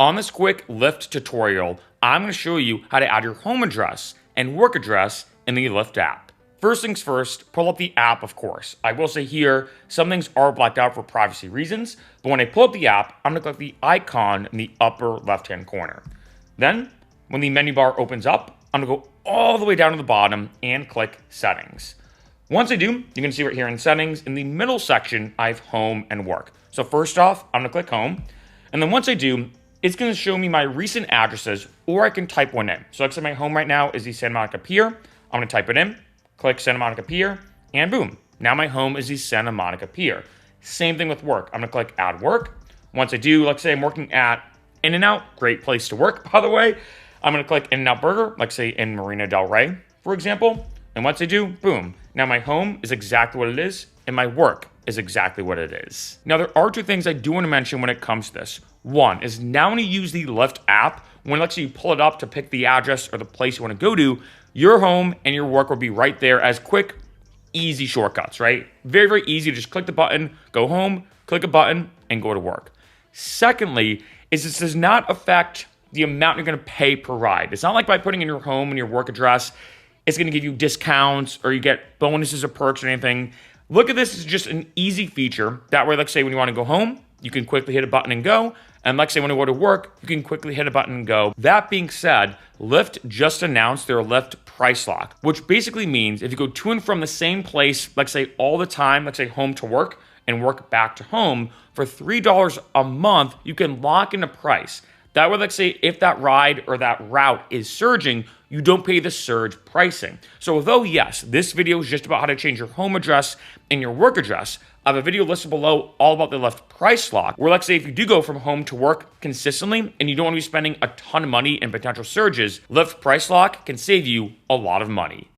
On this quick Lyft tutorial, I'm going to show you how to add your home address and work address in the Lyft app. First things first, pull up the app, of course. I will say here, some things are blacked out for privacy reasons, but when I pull up the app, I'm going to click the icon in the upper left-hand corner. Then, when the menu bar opens up, I'm going to go all the way down to the bottom and click Settings. Once I do, you can see right here in Settings, in the middle section, I have Home and Work. So first off, I'm going to click Home, and then once I do, it's going to show me my recent addresses, or I can type one in. So like I said, my home right now is the Santa Monica Pier. I'm going to type it in, click Santa Monica Pier, and boom. Now my home is the Santa Monica Pier. Same thing with work. I'm going to click Add Work. Once I do, let's say I'm working at In-N-Out, great place to work, by the way. I'm going to click In-N-Out Burger, like say in Marina Del Rey, for example. And once I do, boom. Now my home is exactly what it is, and my work is exactly what it is. Now there are two things I do want to mention when it comes to this. One is now when you use the Lyft app, when let's say you pull it up to pick the address or the place you want to go to, your home and your work will be right there as quick, easy shortcuts, right? Very, very easy to just click the button, go home, click a button, and go to work. Secondly, is this does not affect the amount you're going to pay per ride. It's not like by putting in your home and your work address, it's going to give you discounts or you get bonuses or perks or anything. Look at this as just an easy feature. That way, let's say when you want to go home, you can quickly hit a button and go. And let's say when you go to work, you can quickly hit a button and go. That being said, Lyft just announced their Lyft price lock, which basically means if you go to and from the same place, let's say all the time, let's say home to work and work back to home, for $3 a month, you can lock in a price. That way, let's say if that ride or that route is surging, you don't pay the surge pricing. So although yes, this video is just about how to change your home address and your work address, I have a video listed below all about the Lyft price lock, where let's say if you do go from home to work consistently and you don't want to be spending a ton of money in potential surges, Lyft price lock can save you a lot of money.